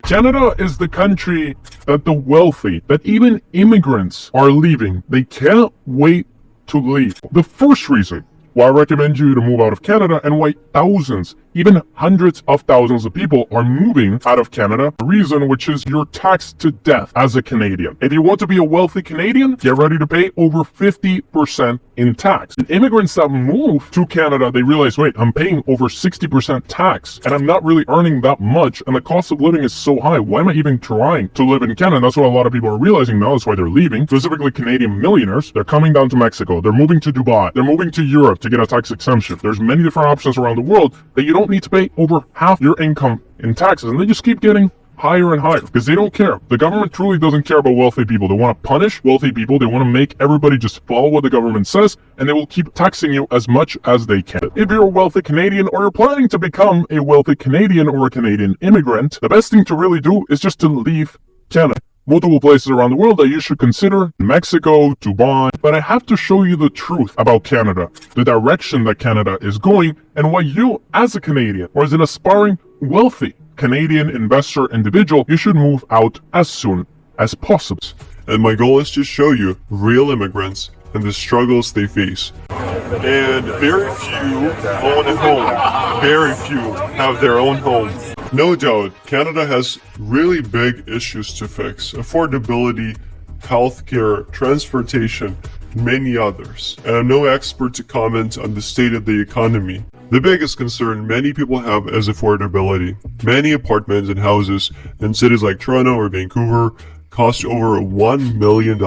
Canada is the country that the wealthy, that even immigrants are leaving. They can't wait to leave. The first reason why I recommend you to move out of Canada and why thousands, even hundreds of thousands of people are moving out of Canada, the reason which is you're taxed to death as a Canadian. If you want to be a wealthy Canadian, get ready to pay over 50% in tax. And immigrants that move to Canada, they realize, wait, I'm paying over 60% tax and I'm not really earning that much and the cost of living is so high. Why am I even trying to live in Canada? And that's what a lot of people are realizing now. That's why they're leaving. Specifically Canadian millionaires, they're coming down to Mexico. They're moving to Dubai. They're moving to Europe to get a tax exemption. There's many different options around the world that you don't need to pay over half your income in taxes. And they just keep getting higher and higher because they don't care. The government truly doesn't care about wealthy people. They want to punish wealthy people. They want to make everybody just follow what the government says, and they will keep taxing you as much as they can. If you're a wealthy Canadian or you're planning to become a wealthy Canadian or a Canadian immigrant, the best thing to really do is just to leave Canada. Multiple places around the world that you should consider: Mexico, Dubai. But I have to show you the truth about Canada, the direction that Canada is going, and why you, as a Canadian, or as an aspiring wealthy Canadian investor individual, you should move out as soon as possible. And my goal is to show you real immigrants and the struggles they face. And very few own a home. Very few have their own home. No doubt, Canada has really big issues to fix: affordability, healthcare, transportation, many others. And I'm no expert to comment on the state of the economy. The biggest concern many people have is affordability. Many apartments and houses in cities like Toronto or Vancouver cost over $1 million.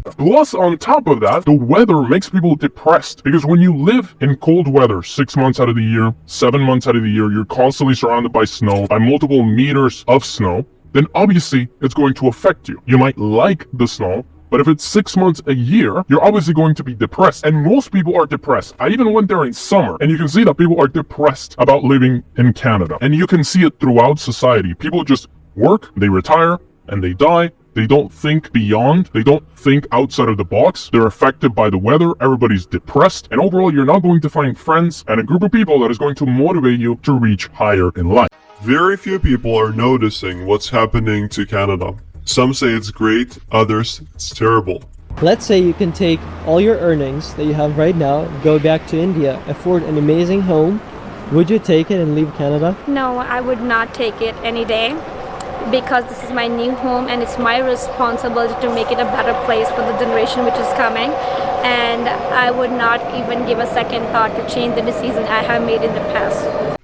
Plus, on top of that, the weather makes people depressed because when you live in cold weather 6 months out of the year, 7 months out of the year, you're constantly surrounded by snow, by multiple meters of snow, then obviously it's going to affect you. You might like the snow, but if it's 6 months a year, you're obviously going to be depressed. And most people are depressed. I even went there in summer, and you can see that people are depressed about living in Canada. And you can see it throughout society. People just work, they retire, and they die. They don't think beyond. They don't think outside of the box. They're affected by the weather. Everybody's depressed. And overall, you're not going to find friends and a group of people that is going to motivate you to reach higher in life. Very few people are noticing what's happening to Canada. Some say it's great, others it's terrible. Let's say you can take all your earnings that you have right now, go back to India, afford an amazing home. Would you take it and leave Canada? No, I would not take it any day, because this is my new home and it's my responsibility to make it a better place for the generation which is coming. And I would not even give a second thought to change the decision I have made in the past.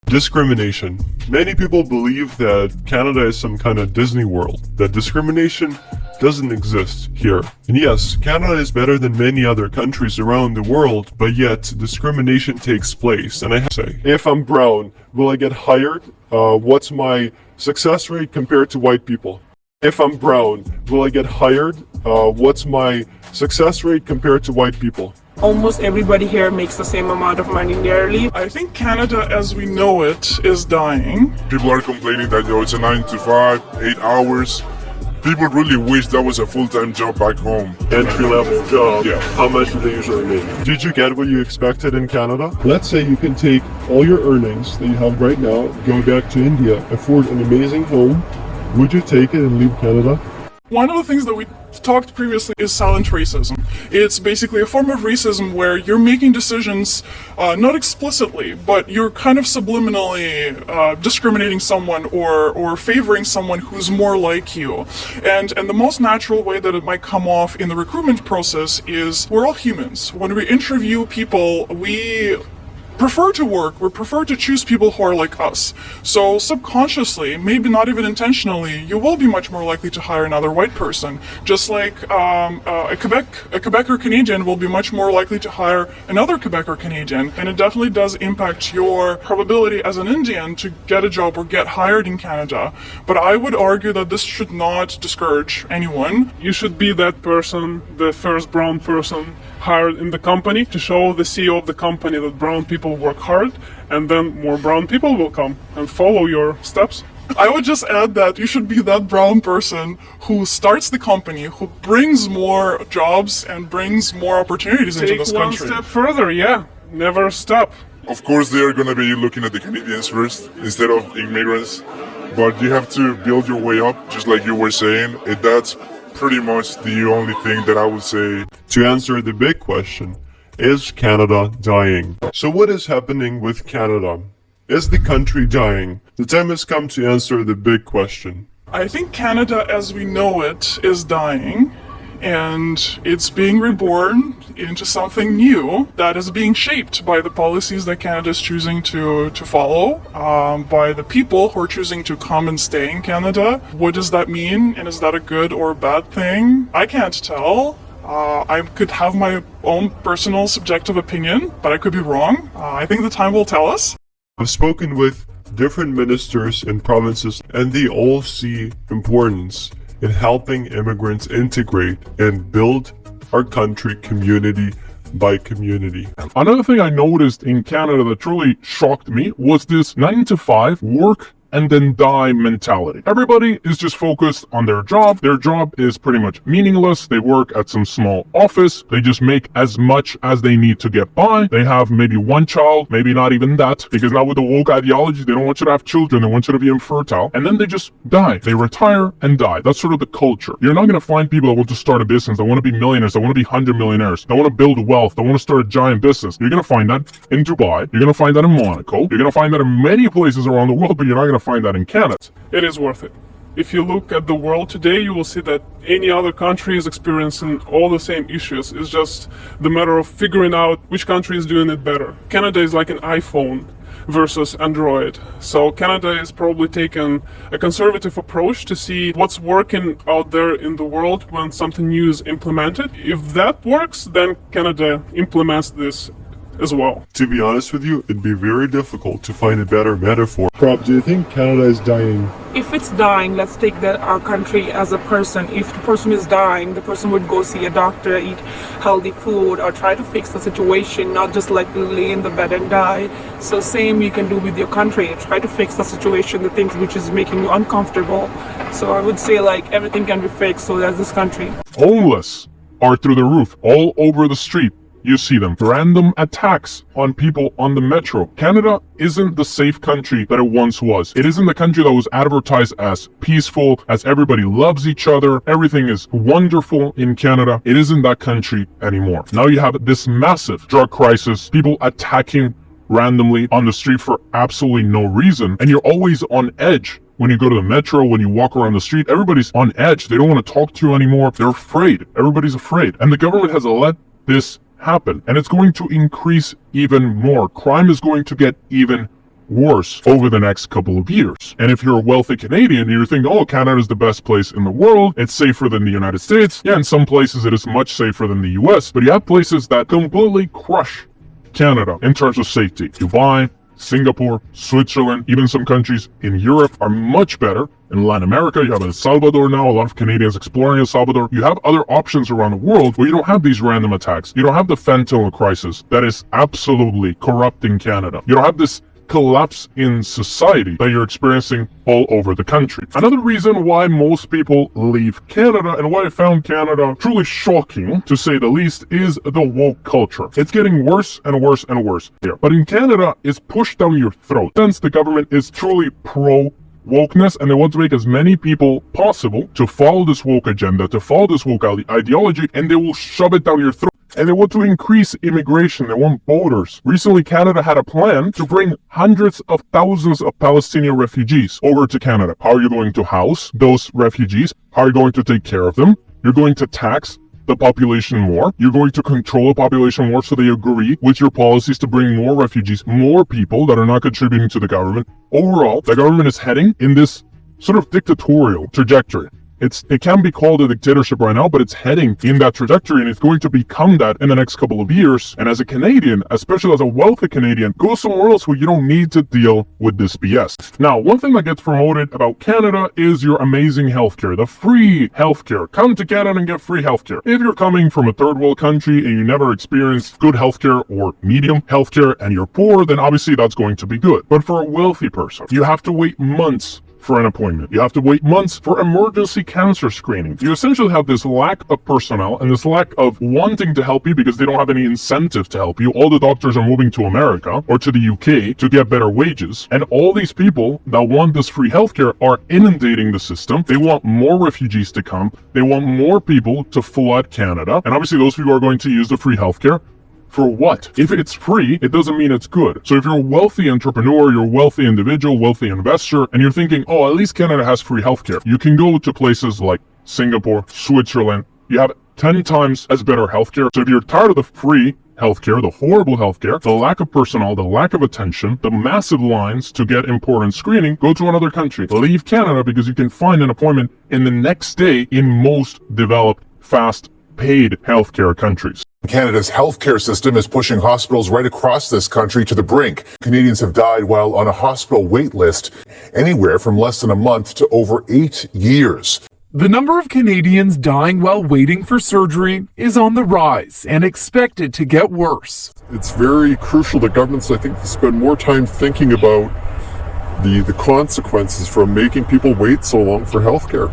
Discrimination. Many people believe that Canada is some kind of Disney World, that discrimination doesn't exist here. And yes, Canada is better than many other countries around the world, but yet discrimination takes place. And I have to say, if I'm brown, will I get hired? What's my success rate compared to white people? If I'm brown, will I get hired? What's my success rate compared to white people? Almost everybody here makes the same amount of money nearly. I think Canada as we know it is dying. People are complaining that it's a 9 to 5, 8 hours. People really wish that was a full-time job back home. Entry-level job. Yeah. How much do they usually make? Did you get what you expected in Canada? Let's say you can take all your earnings that you have right now, go back to India, afford an amazing home. Would you take it and leave Canada? One of the things that we talked previously is silent racism. It's basically a form of racism where you're making decisions, not explicitly, but you're kind of subliminally discriminating someone or favoring someone who's more like you. And the most natural way that it might come off in the recruitment process is we're all humans. When we interview people, we prefer to choose people who are like us. So subconsciously, maybe not even intentionally, you will be much more likely to hire another white person. Just like a Quebec or Canadian will be much more likely to hire another Quebec or Canadian. And it definitely does impact your probability as an Indian to get a job or get hired in Canada. But I would argue that this should not discourage anyone. You should be that person, the first brown person hired in the company, to show the CEO of the company that brown people work hard, and then more brown people will come and follow your steps. I would just add that you should be that brown person who starts the company, who brings more jobs and brings more opportunities into this country. Take one step further, yeah. Never stop. Of course, they are going to be looking at the Canadians first instead of immigrants. but you have to build your way up, just like you were saying. And that's pretty much the only thing that I would say. To answer the big question, is Canada dying? So what is happening with Canada? Is the country dying? The time has come to answer the big question. I think Canada as we know it is dying, and it's being reborn into something new that is being shaped by the policies that Canada is choosing to follow, by the people who are choosing to come and stay in Canada. What does that mean, and is that a good or a bad thing? I can't tell. I could have my own personal subjective opinion, but I could be wrong. I think the time will tell us. I've spoken with different ministers in provinces, and they all see importance in helping immigrants integrate and build our country community by community. Another thing I noticed in Canada that truly shocked me was this 9 to 5 work and then die mentality. Everybody is just focused on their job. Their job is pretty much meaningless. They work at some small office. They just make as much as they need to get by. They have maybe one child, maybe not even that, because now with the woke ideology, they don't want you to have children. They want you to be infertile. And then they just die. They retire and die. That's sort of the culture. You're not going to find people that want to start a business, that want to be millionaires, that want to be 100 millionaires, that want to build wealth, that want to start a giant business. You're going to find that in Dubai. You're going to find that in Monaco. You're going to find that in many places around the world, but you're not going to find that in Canada. It is worth it. If you look at the world today, you will see that any other country is experiencing all the same issues. It's just the matter of figuring out which country is doing it better. Canada is like an iPhone versus Android. So Canada is probably taking a conservative approach to see what's working out there in the world when something new is implemented. If that works, then Canada implements this as well. To be honest with you, it'd be very difficult to find a better metaphor. Prop, do you think Canada is dying? If it's dying, let's take our country as a person. If the person is dying, the person would go see a doctor, eat healthy food, or try to fix the situation, not just like lay in the bed and die. So same you can do with your country. Try to fix the situation, the things which is making you uncomfortable. So I would say like everything can be fixed, so that's this country. Homeless are through the roof, all over the street. You see them. Random attacks on people on the metro. Canada isn't the safe country that it once was. It isn't the country that was advertised as peaceful, as everybody loves each other. Everything is wonderful in Canada. It isn't that country anymore. Now you have this massive drug crisis, people attacking randomly on the street for absolutely no reason, and you're always on edge. When you go to the metro, when you walk around the street, everybody's on edge. They don't want to talk to you anymore. They're afraid. Everybody's afraid. And the government has let this happen, and it's going to increase even more. Crime is going to get even worse over the next couple of years. And if you're a wealthy Canadian, you're thinking, oh, Canada is the best place in the world. It's safer than the United States. Yeah, in some places it is much safer than the US, but you have places that completely crush Canada in terms of safety. Dubai, Singapore, Switzerland, even some countries in Europe are much better. In Latin America, you have El Salvador now, a lot of Canadians exploring El Salvador. You have other options around the world where you don't have these random attacks. You don't have the fentanyl crisis that is absolutely corrupting Canada. You don't have this collapse in society that you're experiencing all over the country. Another reason why most people leave Canada, and why I found Canada truly shocking, to say the least, is the woke culture. It's getting worse and worse and worse here. But in Canada, it's pushed down your throat. Since the government is truly pro-wokeness, and they want to make as many people possible to follow this woke agenda, to follow this woke ideology, and they will shove it down your throat. And they want to increase immigration. They want borders. Recently, Canada had a plan to bring hundreds of thousands of Palestinian refugees over to Canada. How are you going to house those refugees? How are you going to take care of them? You're going to tax the population more. You're going to control the population more, so they agree with your policies to bring more refugees, more people that are not contributing to the government. Overall, the government is heading in this sort of dictatorial trajectory. It can be called a dictatorship right now, but it's heading in that trajectory, and it's going to become that in the next couple of years. And as a Canadian, especially as a wealthy Canadian, go somewhere else where you don't need to deal with this BS. Now, one thing that gets promoted about Canada is your amazing healthcare, the free healthcare. Come to Canada and get free healthcare. If you're coming from a third world country and you never experienced good healthcare or medium healthcare and you're poor, then obviously that's going to be good. But for a wealthy person, you have to wait months for an appointment. You have to wait months for emergency cancer screening. You essentially have this lack of personnel and this lack of wanting to help you because they don't have any incentive to help you. All the doctors are moving to America or to the UK to get better wages. And all these people that want this free healthcare are inundating the system. They want more refugees to come. They want more people to flood Canada. And obviously those people are going to use the free healthcare. For what? If it's free, it doesn't mean it's good. So if you're a wealthy entrepreneur, you're a wealthy individual, wealthy investor, and you're thinking, oh, at least Canada has free healthcare. You can go to places like Singapore, Switzerland. You have 10 times as better healthcare. So if you're tired of the free healthcare, the horrible healthcare, the lack of personnel, the lack of attention, the massive lines to get important screening, go to another country. Leave Canada because you can find an appointment in the next day in most developed, fast, paid healthcare countries. Canada's healthcare system is pushing hospitals right across this country to the brink. Canadians have died while on a hospital wait list, anywhere from less than a month to over 8 years. The number of Canadians dying while waiting for surgery is on the rise and expected to get worse. It's very crucial that governments, I think, spend more time thinking about the consequences from making people wait so long for healthcare.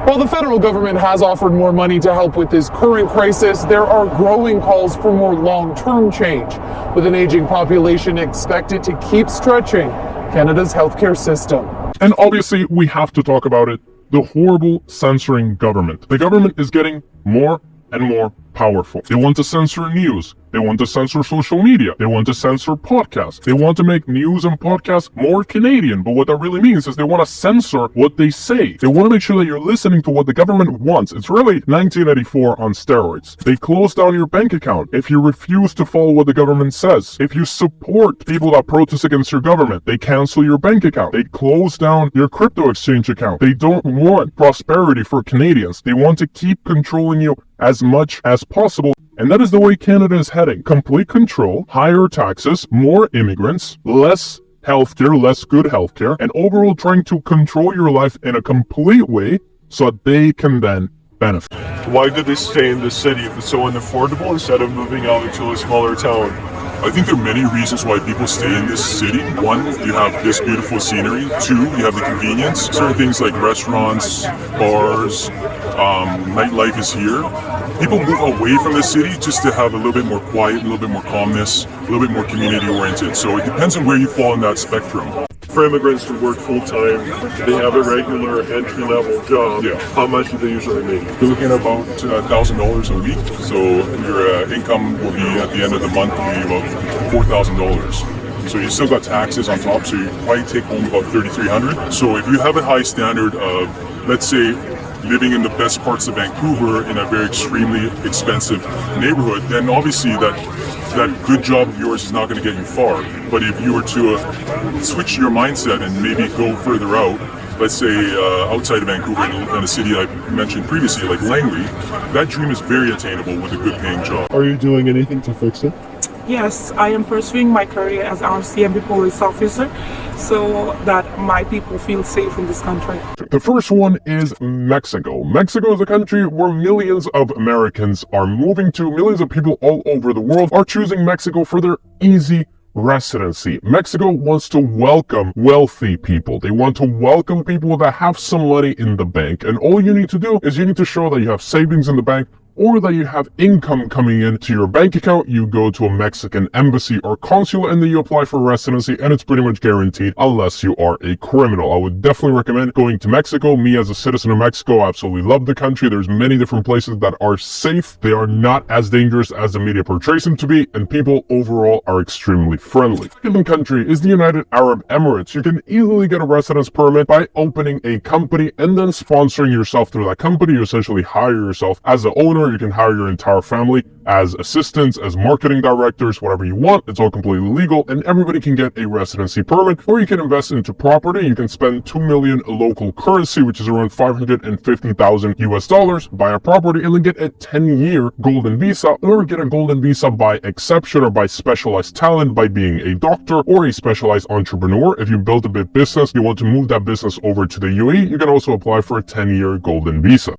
While the federal government has offered more money to help with this current crisis, there are growing calls for more long-term change, with an aging population expected to keep stretching Canada's healthcare system. And obviously, we have to talk about it. The horrible censoring government. The government is getting more and more powerful. They want to censor news. They want to censor social media. They want to censor podcasts. They want to make news and podcasts more Canadian. But what that really means is they want to censor what they say. They want to make sure that you're listening to what the government wants. It's really 1984 on steroids. They close down your bank account if you refuse to follow what the government says. If you support people that protest against your government, they cancel your bank account. They close down your crypto exchange account. They don't want prosperity for Canadians. They want to keep controlling you as much as possible. And that is the way Canada is heading. Complete control, higher taxes, more immigrants, less healthcare, less good healthcare, and overall trying to control your life in a complete way so that they can then benefit. Why did they stay in the city if it's so unaffordable instead of moving out into a smaller town? I think there are many reasons why people stay in this city. One, you have this beautiful scenery. Two, you have the convenience. Certain things like restaurants, bars, nightlife is here. People move away from the city just to have a little bit more quiet, a little bit more calmness, a little bit more community oriented. So it depends on where you fall in that spectrum. For immigrants to work full-time, they have a regular entry-level job. Yeah. How much do they usually make? You're looking at about $1,000 a week. So your income will be at the end of the month will be about $4,000. So you still got taxes on top, so you probably take home about $3,300. So if you have a high standard of, let's say, living in the best parts of Vancouver in a very extremely expensive neighborhood, then obviously that good job of yours is not going to get you far. But if you were to switch your mindset and maybe go further out, let's say outside of Vancouver in a city I mentioned previously, like Langley, that dream is very attainable with a good paying job. Are you doing anything to fix it? Yes, I am pursuing my career as RCMP police officer so that my people feel safe in this country. The first one is Mexico. Mexico is a country where millions of Americans are moving to. Millions of people all over the world are choosing Mexico for their easy residency. Mexico wants to welcome wealthy people. They want to welcome people that have some money in the bank. And all you need to do is you need to show that you have savings in the bank or that you have income coming in to your bank account. You go to a Mexican embassy or consulate and then you apply for residency, and it's pretty much guaranteed unless you are a criminal. I would definitely recommend going to Mexico. Me as a citizen of Mexico, I absolutely love the country. There's many different places that are safe. They are not as dangerous as the media portrays them to be, and people overall are extremely friendly. The second country is the United Arab Emirates. You can easily get a residence permit by opening a company and then sponsoring yourself through that company. You essentially hire yourself as the owner. You can hire your entire family as assistants, as marketing directors, whatever you want. It's all completely legal, and everybody can get a residency permit. Or you can invest into property. You can spend $2 million local currency, which is around $550,000 US, buy a property, and then get a 10-year golden visa, or get a golden visa by exception or by specialized talent, by being a doctor or a specialized entrepreneur. If you build a big business, you want to move that business over to the UAE, you can also apply for a 10-year golden visa.